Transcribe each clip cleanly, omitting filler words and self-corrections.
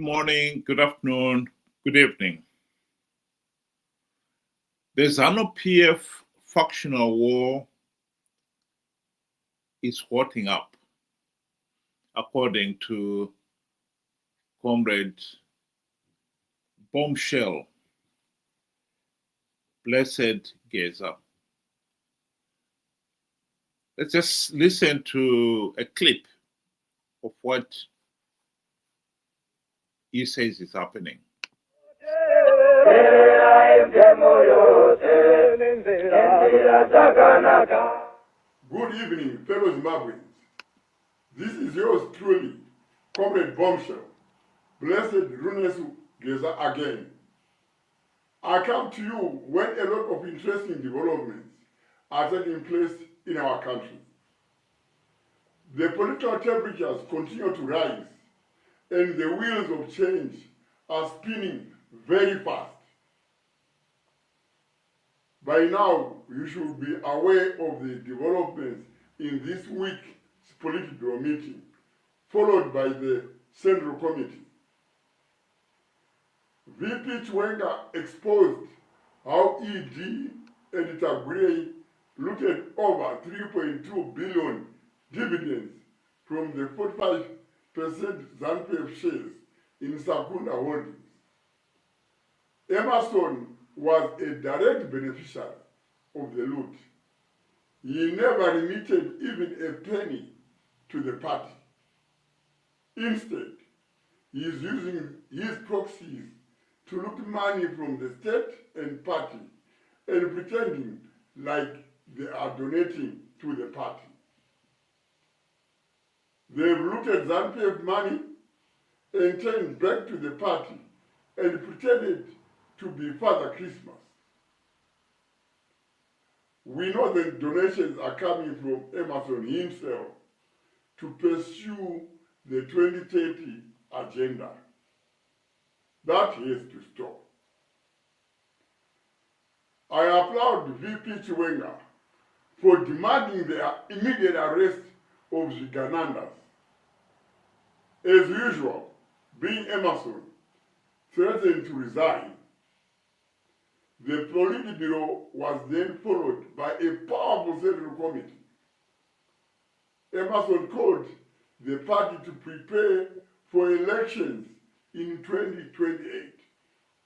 morning, good afternoon, good evening. The Zanu PF factional war is hotting up, according to Comrade Bombshell, Blessed Geza. Let's just listen to a clip of what he says is happening. Good evening, fellow Zimbabweans. This is yours truly, Comrade Bombshell, Blessed Geza again. I come to you when a lot of interesting developments are taking place in our country. The political temperatures continue to rise, and the wheels of change are spinning very fast. By now, you should be aware of the developments in this week's political meeting, followed by the Central Committee. VP Chiwenga exposed how ED and Tagwirei looted over 3.2 billion dividends from the 45% Zanu PF shares in Sakunda Holdings. Emerson was a direct beneficiary of the loot. He never remitted even a penny to the party. Instead, he is using his proxies to loot money from the state and party and pretending like they are donating to the party. They've looted Zanu PF money and turned back to the party and pretended to be Father Christmas. We know that donations are coming from Emerson himself to pursue the 2030 agenda. That has to stop. I applaud VP Chiwenga for demanding the immediate arrest of Ziganandas. As usual, being Emerson threatened to resign, the Politburo was then followed by a powerful Central Committee. Emerson called the party to prepare for elections in 2028,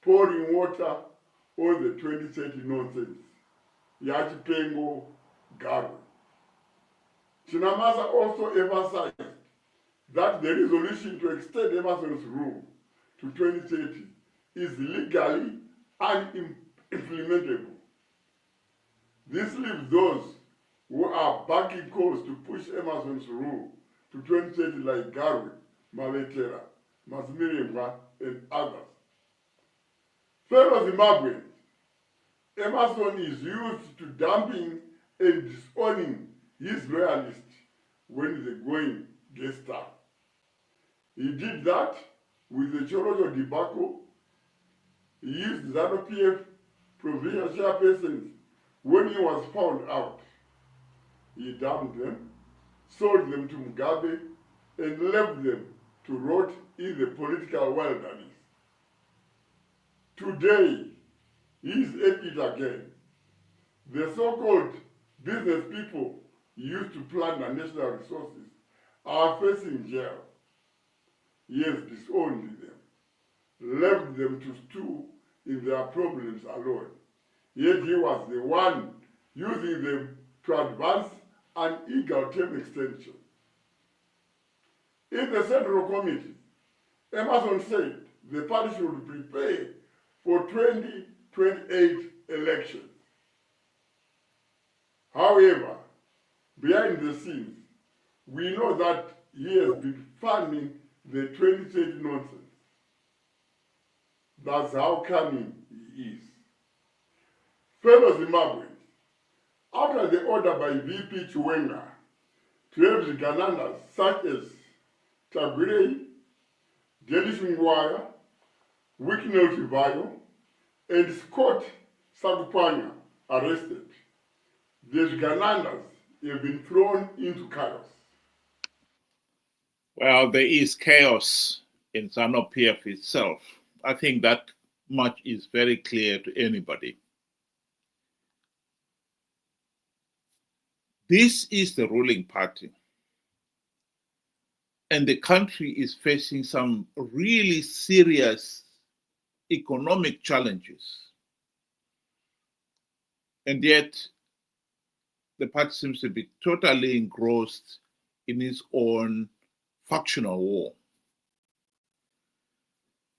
pouring water on the 2030 nonsense. Yachipengo Garwe. Chinamasa also emphasized that the resolution to extend Emerson's rule to 2030 is legally unimplementable. This leaves those who are backing calls to push Emerson's rule to 2030 like Garwe, Maletera, Masimiremwa, and others. Fellow Zimbabweans, Emerson is used to dumping and disowning his loyalists when the going gets tough. He did that with the Chorojo debacle. He used Zanu PF provincial chairpersons when he was found out. He dumped them, sold them to Mugabe, and left them to rot in the political wilderness. Today, he is at it again. The so-called business people used to plunder national resources are facing jail. He has disowned them, left them to stew in their problems alone. Yet he was the one using them to advance an eager term extension. In the Central Committee, Emerson said the party should prepare for 2028 elections. However, behind the scenes, we know that he has been funding the 2030 nonsense. That's how cunning he is. Fellow Zimbabweans, after the order by VP Chiwenga to have the Ziganandas such as Tagwirei, Delish Ngwaya, Wikinel Chivayo, and Scott Sagupanya arrested, the Ziganandas have been thrown into chaos. Well, there is chaos in Zanu PF itself. I think that much is very clear to anybody. This is the ruling party. And the country is facing some really serious economic challenges. And yet, the party seems to be totally engrossed in its own factional war.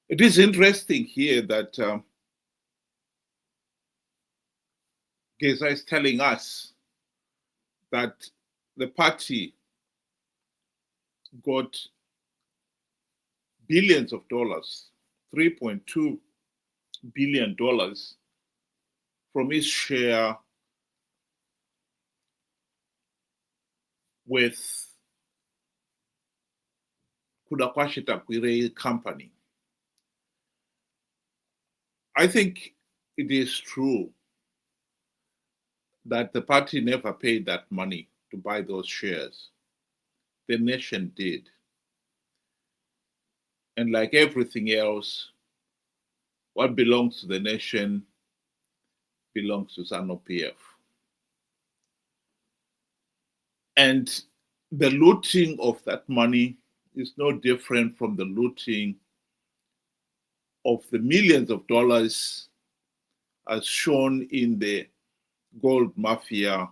It is interesting here that Geza is telling us that the party got billions of dollars, $3.2 billion from its share with Kudakwashi Takwire company. I think it is true that the party never paid that money to buy those shares. The nation did. And like everything else, what belongs to the nation belongs to Zanu PF. And the looting of that money is no different from the looting of the millions of dollars as shown in the gold mafia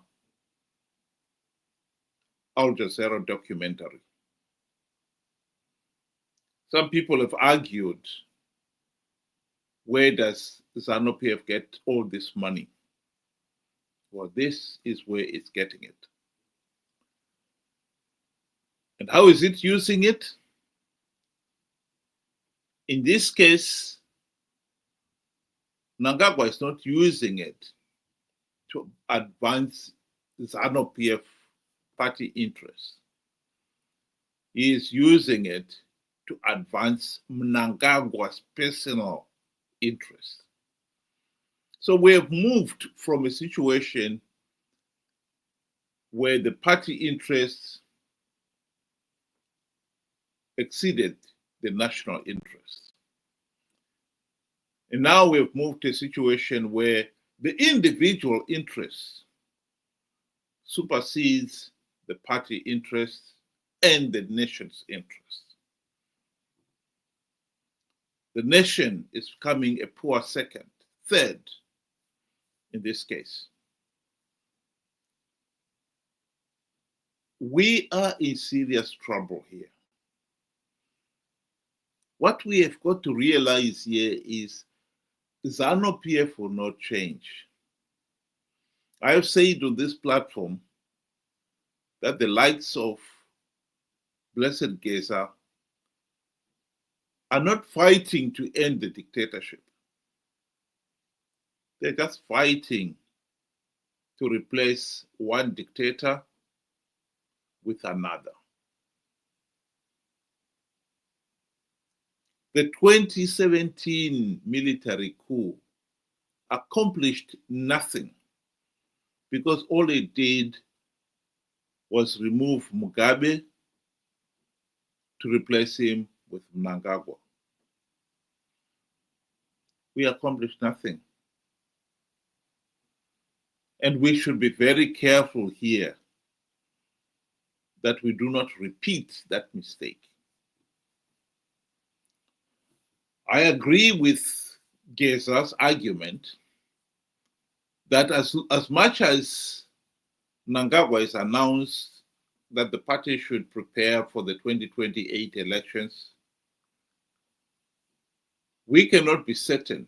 Al Jazeera documentary. Some people have argued, where does Zanu PF get all this money? Well, this is where it's getting it. And how is it using it? In this case, Mnangagwa is not using it to advance Zanu PF party interests. He is using it to advance Mnangagwa's personal interests. So we have moved from a situation where the party interests exceeded the national interests. And now we've moved to a situation where the individual interests supersedes the party interests and the nation's interests. The nation is becoming a poor second, third in this case. We are in serious trouble here. What we have got to realize here is Zanu PF will not change. I have said on this platform that the likes of Blessed Geza are not fighting to end the dictatorship. They're just fighting to replace one dictator with another. The 2017 military coup accomplished nothing because all it did was remove Mugabe to replace him with Mnangagwa. We accomplished nothing. And we should be very careful here that we do not repeat that mistake. I agree with Geza's argument that as much as Mnangagwa has announced that the party should prepare for the 2028 elections, we cannot be certain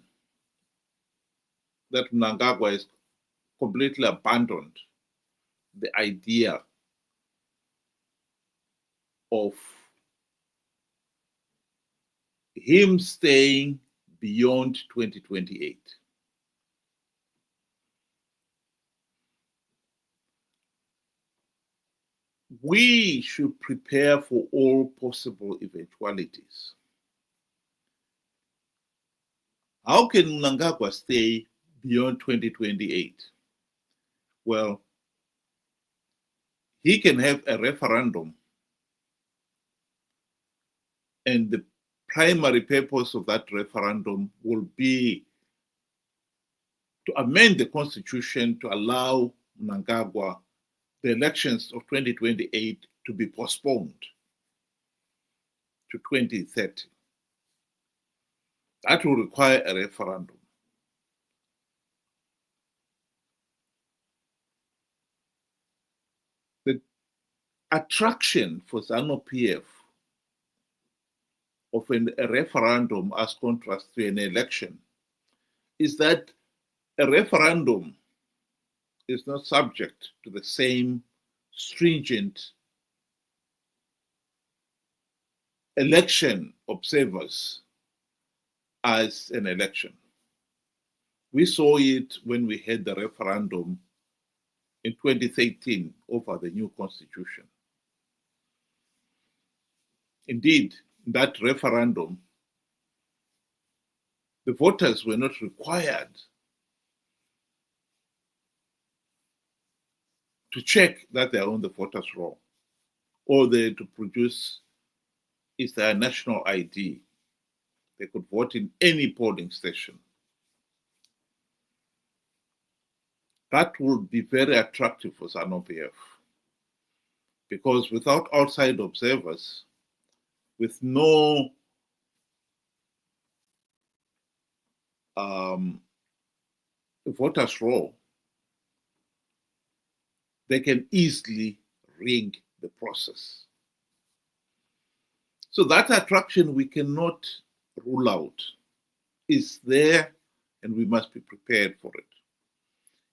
that Mnangagwa has completely abandoned the idea of him staying beyond 2028. We should prepare for all possible eventualities. How can Mnangagwa stay beyond 2028? Well, he can have a referendum and the primary purpose of that referendum will be to amend the constitution to allow Mnangagwa the elections of 2028 to be postponed to 2030. That will require a referendum. The attraction for Zanu PF of a referendum as contrast to an election is that a referendum is not subject to the same stringent election observers as an election. We saw it when we had the referendum in 2013 over the new constitution. Indeed, in that referendum, the voters were not required to check that they are on the voters' roll or they to produce is their national ID. They could vote in any polling station. That would be very attractive for Zanu PF because without outside observers, with no voters' roll, they can easily rig the process. So that attraction we cannot rule out is there and we must be prepared for it.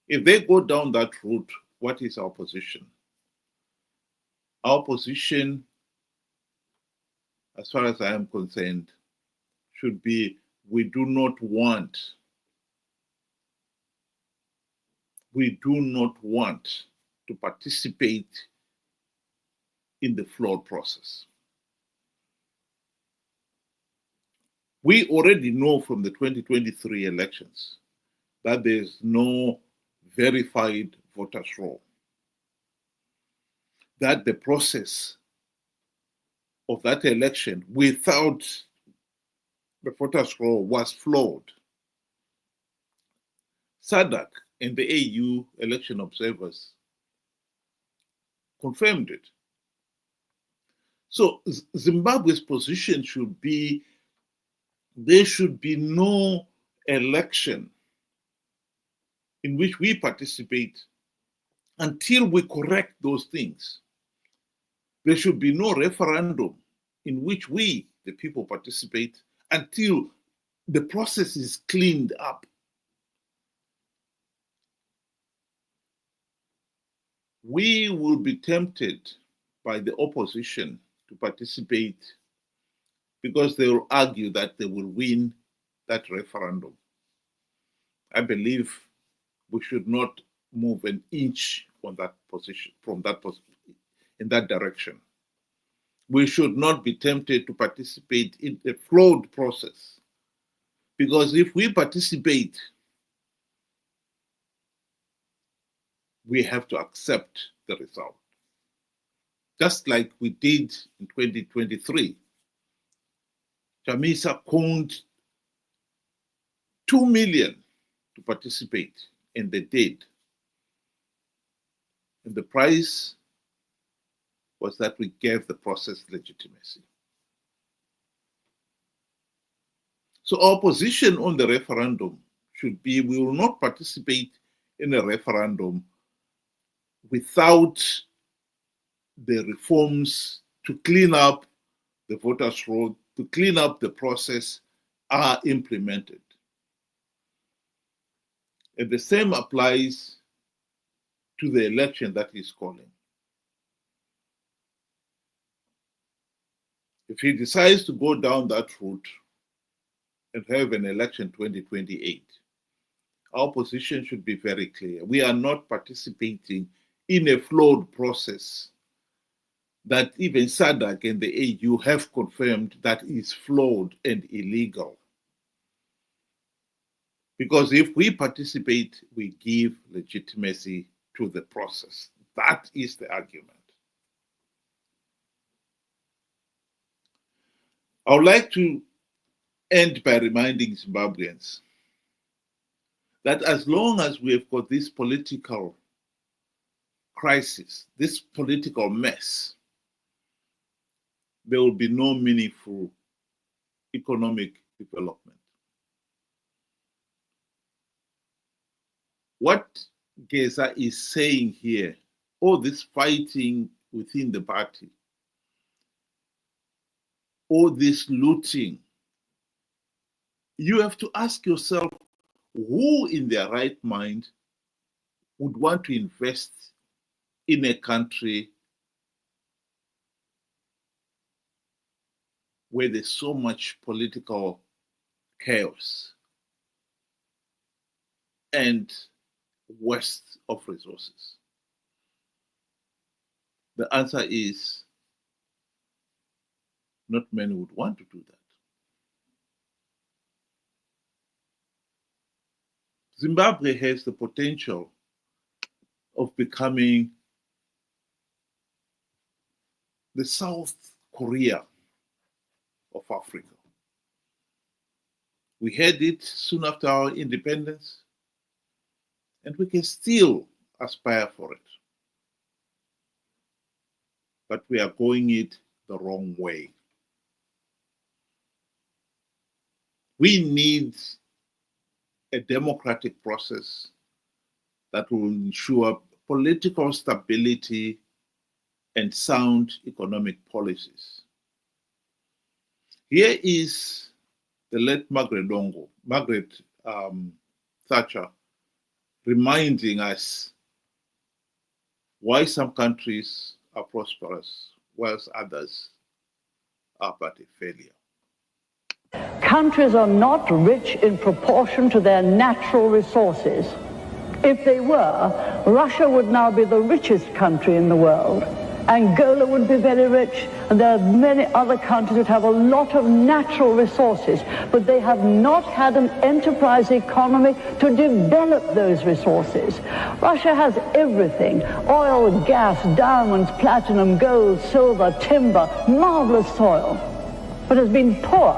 If they go down that route, what is our position? Our position, as far as I am concerned, should be we do not want to participate in the flawed process. We already know from the 2023 elections that there's no verified voters' roll, that the process of that election without the voters' roll was flawed. SADC and the AU election observers confirmed it. So Zimbabwe's position should be there should be no election in which we participate until we correct those things. There should be no referendum in which we, the people, participate until the process is cleaned up. We will be tempted by the opposition to participate because they will argue that they will win that referendum. I believe we should not move an inch on that position, in that direction. We should not be tempted to participate in a flawed process, because if we participate, we have to accept the result. Just like we did in 2023. Chamisa conned 2 million to participate, and they did. And the price was that we gave the process legitimacy. So our position on the referendum should be we will not participate in a referendum without the reforms to clean up the voters' roll, to clean up the process are implemented. And the same applies to the election that he's calling. If he decides to go down that route and have an election 2028, our position should be very clear. We are not participating in a flawed process that even SADC and the AU have confirmed that is flawed and illegal. Because if we participate, we give legitimacy to the process. That is the argument. I would like to end by reminding Zimbabweans that as long as we have got this political crisis, this political mess, there will be no meaningful economic development. What Geza is saying here, all this fighting within the party, all this looting, you have to ask yourself, who in their right mind would want to invest in a country where there's so much political chaos and waste of resources? The answer is not many would want to do that. Zimbabwe has the potential of becoming the South Korea of Africa. We had it soon after our independence, and we can still aspire for it. But we are going it the wrong way. We need a democratic process that will ensure political stability and sound economic policies. Here is the late Margaret Thatcher, reminding us why some countries are prosperous, whilst others are but a failure. Countries are not rich in proportion to their natural resources. If they were, Russia would now be the richest country in the world. Angola would be very rich, and there are many other countries that have a lot of natural resources, but they have not had an enterprise economy to develop those resources. Russia has everything: oil, gas, diamonds, platinum, gold, silver, timber, marvelous soil, but has been poor.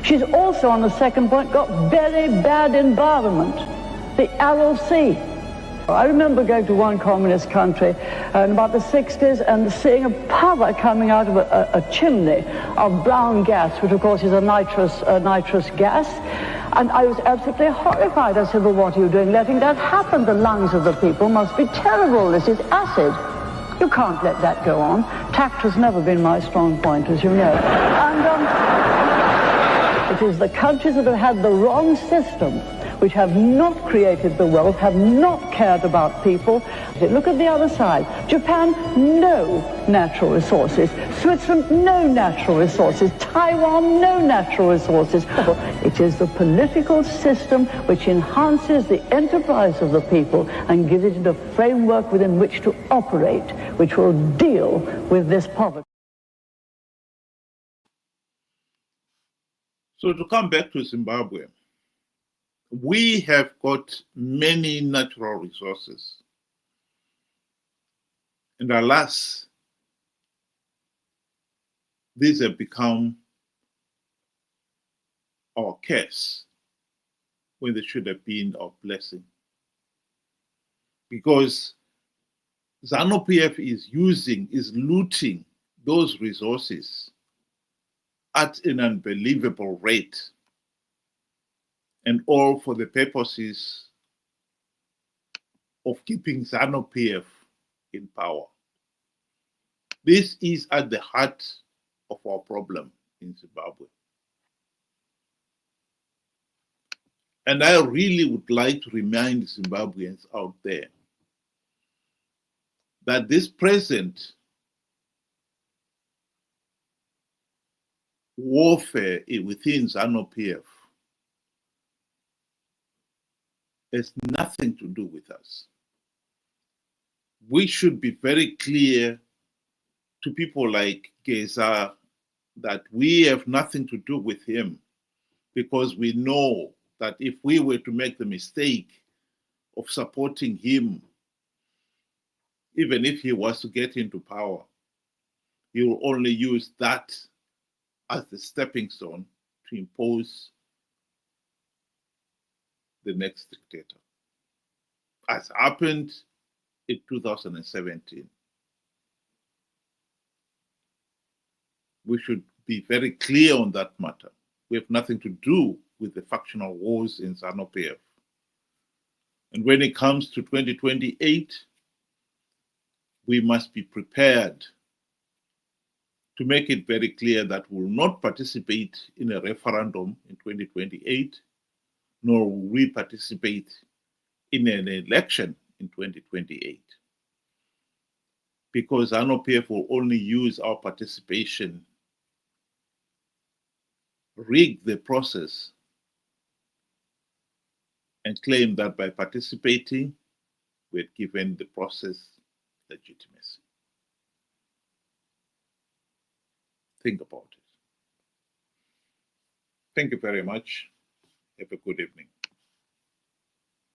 She's also, on the second point, got very bad environment, the Aral Sea. I remember going to one communist country in about the 60s and seeing a powder coming out of a chimney of brown gas, which of course is a nitrous gas. And I was absolutely horrified. I said, well, what are you doing letting that happen? The lungs of the people must be terrible. This is acid. You can't let that go on. Tact has never been my strong point, as you know. And it is the countries that have had the wrong system, which have not created the wealth, have not cared about people. Look at the other side. Japan, no natural resources. Switzerland, no natural resources. Taiwan, no natural resources. It is the political system which enhances the enterprise of the people and gives it a framework within which to operate, which will deal with this poverty. So to come back to Zimbabwe, we have got many natural resources. And alas, these have become our curse when they should have been our blessing. Because Zanu PF is looting those resources at an unbelievable rate, and all for the purposes of keeping Zanu PF in power. This is at the heart of our problem in Zimbabwe. And I really would like to remind Zimbabweans out there that this present warfare within Zanu PF has nothing to do with us. We should be very clear to people like Geza that we have nothing to do with him, because we know that if we were to make the mistake of supporting him, even if he was to get into power, he will only use that as the stepping stone to impose the next dictator, as happened in 2017. We should be very clear on that matter. We have nothing to do with the factional wars in Zanu PF. And when it comes to 2028, we must be prepared to make it very clear that we will not participate in a referendum in 2028, nor will we participate in an election in 2028. Because Zanu PF will only use our participation, rig the process, and claim that by participating, we had given the process legitimacy. Think about it. Thank you very much. Have a good evening.